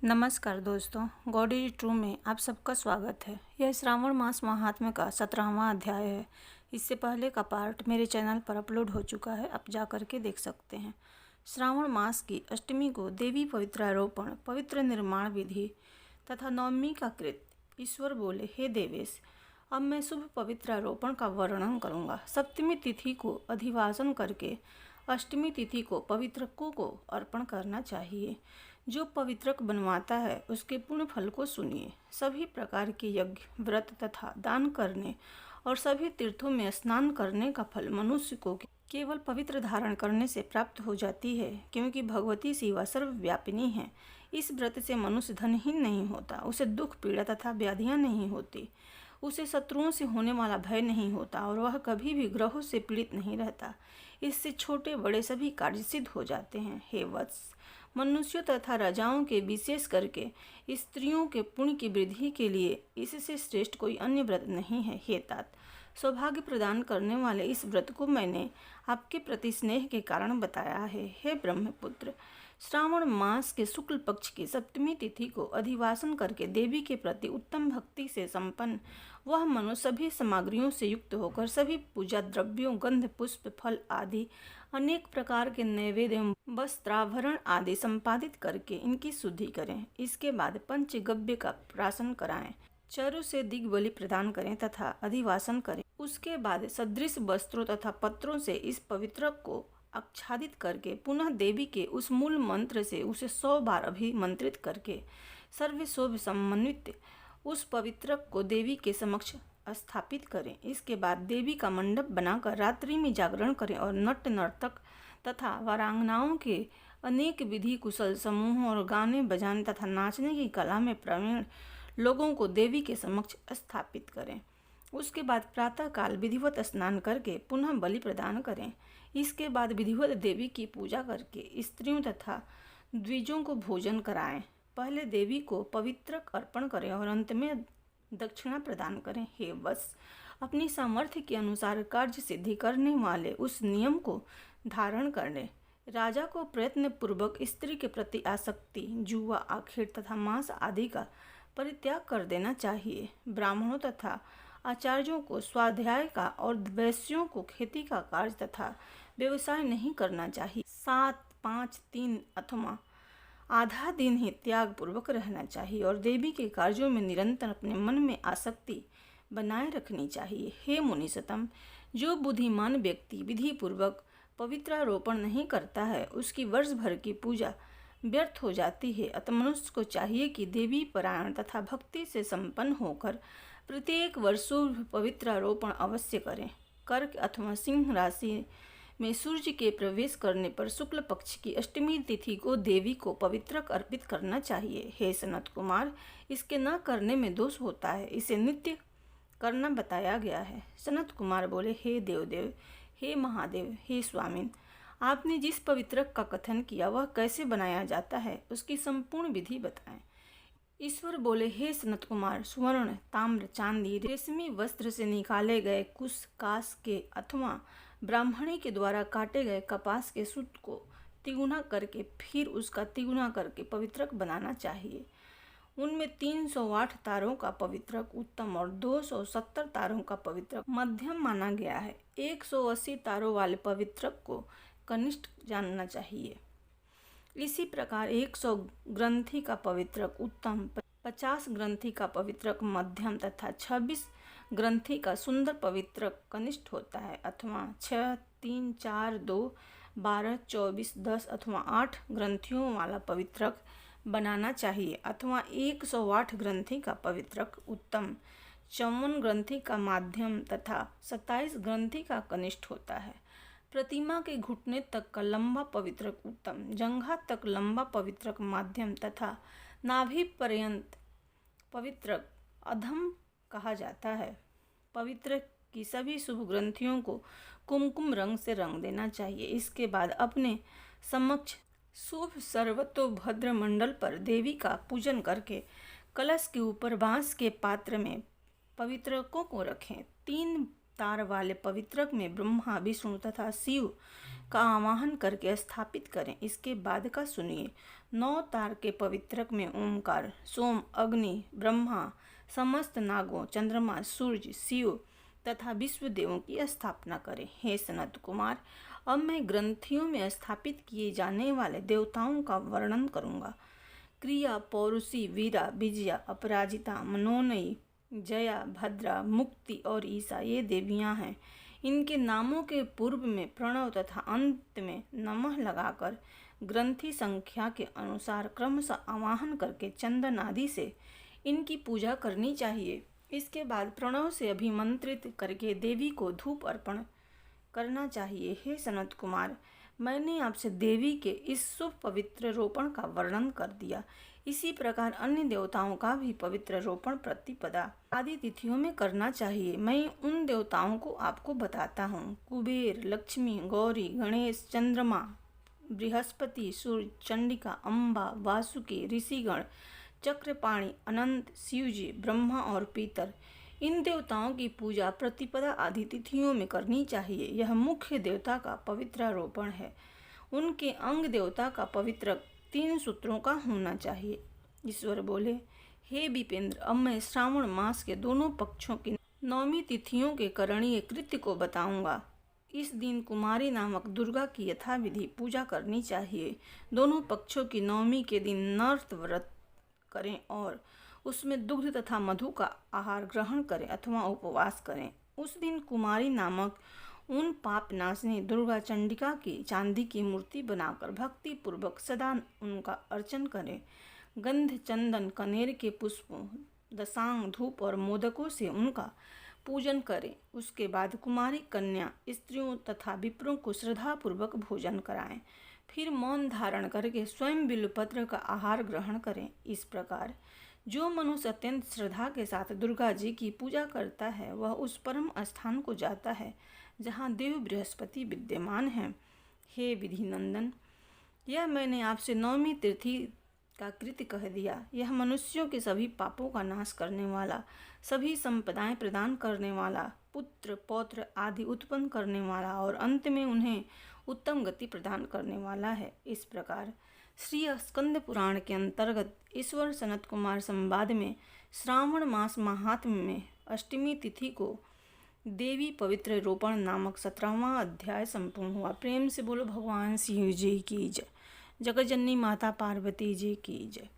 नमस्कार दोस्तों, God is true में आप सबका स्वागत है। यह श्रावण मास महात्म्य का 17वां अध्याय है। इससे पहले का पार्ट मेरे चैनल पर अपलोड हो चुका है, आप जा करके देख सकते हैं। श्रावण मास की अष्टमी को देवी पवित्रारोपण, पवित्र निर्माण विधि तथा नवमी का कृत। ईश्वर बोले, हे देवेश, अब मैं शुभ पवित्रारोपण का वर्णन करूँगा। सप्तमी तिथि को अधिवासन करके अष्टमी तिथि को पवित्रकों को अर्पण करना चाहिए। जो पवित्रक बनवाता है उसके पुण्य फल को सुनिए। सभी प्रकार के यज्ञ, व्रत तथा दान करने और सभी तीर्थों में स्नान करने का फल मनुष्य को केवल पवित्र धारण करने से प्राप्त हो जाती है, क्योंकि भगवती शिवा सर्वव्यापिनी है। इस व्रत से मनुष्य धनहीन नहीं होता, उसे दुख, पीड़ा तथा व्याधियां नहीं होती, उसे शत्रुओं से होने वाला भय नहीं होता और वह कभी भी ग्रहों से पीड़ित नहीं रहता। इससे छोटे बड़े सभी कार्य सिद्ध हो जाते हैं। हे वत्स, मनुष्यों तथा राजाओं के विशेष करके स्त्रियों के पुण्य की वृद्धि के लिए इससे श्रेष्ठ कोई अन्य व्रत नहीं है। हे तात, सौभाग्य प्रदान करने वाले इस व्रत को मैंने आपके प्रति स्नेह के कारण बताया है। हे ब्रह्मपुत्र, श्रावण मास के शुक्ल पक्ष की सप्तमी तिथि को अधिवासन करके देवी के प्रति उत्तम भक्ति से संपन्न वह मनुष्य सभी सामग्रियों से युक्त होकर सभी पूजा द्रव्यों, गंध, पुष्प, फल आदि अनेक प्रकार के नैवेद्य, वस्त्राभरण आदि संपादित करके इनकी शुद्धि करें। इसके बाद पंचगव्य का प्राशन कराएं, चरु से दिग्बलि प्रदान करें तथा अधिवासन करें। उसके बाद सदृश वस्त्रों तथा पत्रों से इस पवित्रक को आच्छादित करके पुनः देवी के उस मूल मंत्र से उसे 100 बार अभिमंत्रित करके सर्वशोभ समन्वित उस पवित्रक को देवी के समक्ष स्थापित करें। इसके बाद देवी का मंडप बनाकर रात्रि में जागरण करें और नट नर्तक तथा वारांगनाओं के अनेक विधि कुशल समूहों और गाने बजाने तथा नाचने की कला में प्रवीण लोगों को देवी के समक्ष स्थापित करें। उसके बाद प्रातःकाल विधिवत स्नान करके पुनः बलि प्रदान करें। इसके बाद विधिवत देवी की पूजा करके स्त्रियों तथा द्विजों को भोजन कराएं। पहले देवी को पवित्रक अर्पण करें और अंत में दक्षिणा प्रदान करें। हे वत्स, अपनी सामर्थ्य के अनुसार कार्य सिद्धि करने वाले उस नियम को धारण करने राजा को प्रयत्न पूर्वक स्त्री के प्रति आसक्ति, जुआ, आखेट तथा मांस आदि का परित्याग कर देना चाहिए। ब्राह्मणों तथा आचार्यों को स्वाध्याय का और वैश्यों को खेती का कार्य तथा व्यवसाय नहीं करना चाहिए। 7, 5, 3 अथवा आधा दिन ही त्याग पूर्वक रहना चाहिए और देवी के कार्यों में निरंतर अपने मन में आसक्ति बनाए रखनी चाहिए। हे मुनिसतम, जो बुद्धिमान व्यक्ति विधि पूर्वक पवित्रारोपण नहीं करता है उसकी वर्ष भर की पूजा व्यर्थ हो जाती है। अतः मनुष्य को चाहिए कि देवी परायण तथा भक्ति से संपन्न होकर प्रत्येक वर्ष पवित्रारोपण अवश्य करें। कर्क अथवा सिंह राशि में सूर्य के प्रवेश करने पर शुक्ल पक्ष की अष्टमी तिथि को देवी को पवित्रक अर्पित करना चाहिए। हे सनत कुमार, इसके न करने में दोष होता है, इसे नित्य करना बताया गया है। सनत कुमार बोले, हे देवदेव, हे महादेव, हे स्वामिन, आपने जिस पवित्रक का कथन किया वह कैसे बनाया जाता है, उसकी संपूर्ण विधि बताएं। ईश्वर बोले, हे सनत कुमार, स्वर्ण, ताम्र, चांदी, रेशमी वस्त्र से निकाले गए कुश, कास के अथवा ब्राह्मणी के द्वारा काटे गए कपास के सूत को तिगुना करके फिर उसका तिगुना करके पवित्रक बनाना चाहिए। उनमें 308 तारों का पवित्रक उत्तम और 270 तारों का पवित्रक मध्यम माना गया है। 180 तारों वाले पवित्रक को कनिष्ठ जानना चाहिए। इसी प्रकार 100 ग्रंथि का पवित्रक उत्तम, 50 ग्रंथि का पवित्रक मध्यम तथा 26 ग्रंथि का सुंदर पवित्रक कनिष्ठ होता है। अथवा 6, 3, 4, 2, 12, 24, 10 अथवा 8 ग्रंथियों वाला पवित्रक बनाना चाहिए। अथवा 108 ग्रंथि का पवित्रक उत्तम, 54 ग्रंथि का माध्यम तथा 27 ग्रंथि का कनिष्ठ होता है। प्रतिमा के घुटने तक का लंबा पवित्रक उत्तम, जंघा तक लंबा पवित्रक माध्यम तथा नाभि पर्यंत पवित्रक अधम कहा जाता है। पवित्र की सभी शुभ ग्रंथियों को कुमकुम रंग से रंग देना चाहिए। इसके बाद अपने समक्ष शुभ सर्वतोभद्र मंडल पर देवी का पूजन करके कलश के ऊपर बांस के पात्र में पवित्रकों को रखें। 3 तार वाले पवित्रक में ब्रह्मा, विष्णु तथा शिव का आवाहन करके स्थापित करें। इसके बाद का सुनिए। 9 तार के पवित्रक में ओमकार, सोम, अग्नि, ब्रह्मा, समस्त नागों, चंद्रमा, सूर्य, शिव तथा विश्व देवों की स्थापना करें। हे सनत कुमार, अब मैं ग्रंथियों में स्थापित किए जाने वाले देवताओं का वर्णन करूंगा। क्रिया, पौरुषी, वीरा, विजया, अपराजिता, मनोनयी, जया, भद्रा, मुक्ति और ईशा ये देवियां हैं। इनके नामों के पूर्व में प्रणव तथा अंत में नमः लगाकर ग्रंथि संख्या के अनुसार क्रमशः आवाहन करके चंदन आदि से इनकी पूजा करनी चाहिए। इसके बाद प्रणव से अभिमंत्रित करके देवी को धूप अर्पण करना चाहिए। हे सनत कुमार, मैंने आपसे देवी के इस शुभ पवित्र रोपण का वर्णन कर दिया। इसी प्रकार अन्य देवताओं का भी पवित्र रोपण प्रतिपदा आदि तिथियों में करना चाहिए। मैं उन देवताओं को आपको बताता हूँ। कुबेर, लक्ष्मी, गौरी, गणेश, चंद्रमा, बृहस्पति, सूर्य, चंडिका, अम्बा, वासुकी, ऋषिगण, चक्रपाणि, अनंत, शिवजी, ब्रह्मा और पीतर, इन देवताओं की पूजा प्रतिपदा आदि तिथियों में करनी चाहिए। यह मुख्य देवता का पवित्रारोपण है। उनके अंग देवता का पवित्र 3 सूत्रों का होना चाहिए। ईश्वर बोले, हे विपेंद्र, अब मैं श्रावण मास के दोनों पक्षों की 9वीं तिथियों के करणीय कृत्य को बताऊंगा। इस दिन कुमारी नामक दुर्गा की यथाविधि पूजा करनी चाहिए। दोनों पक्षों की 9वीं के दिन नर्त व्रत करें और उसमें दुग्ध तथा मधु का आहार ग्रहण करें अथवा उपवास करें। उस दिन कुमारी नामक उन पाप नाशनी दुर्गा चंडिका की चांदी की मूर्ति बनाकर भक्ति पूर्वक सदा उनका अर्चन करें। गंध, चंदन, कनेर के पुष्पों, दशांग, धूप और मोदकों से उनका पूजन करें। उसके बाद कुमारी कन्या, स्त्रियों तथा विप्रों को श्रद्धापूर्वक भोजन कराएं। फिर मौन धारण करके स्वयं बिल्वपत्र का आहार ग्रहण करें। इस प्रकार जो मनुष्य अत्यंत श्रद्धा के साथ दुर्गा जी की पूजा करता है वह उस परम स्थान को जाता है जहाँ देव बृहस्पति विद्यमान हैं। हे विधि नंदन, यह मैंने आपसे 9वीं तिथि का कृत्य कह दिया। यह मनुष्यों के सभी पापों का नाश करने वाला, सभी संपदाएं प्रदान करने वाला, पुत्र पौत्र आदि उत्पन्न करने वाला और अंत में उन्हें उत्तम गति प्रदान करने वाला है। इस प्रकार श्री स्कंद पुराण के अंतर्गत ईश्वर सनत कुमार संवाद में श्रावण मास महात्म्य में अष्टमी तिथि को देवी पवित्र रोपण नामक 17वां अध्याय संपूर्ण हुआ। प्रेम से बोलो भगवान शिव जी की जय। जगत जननी माता पार्वती जी की जय।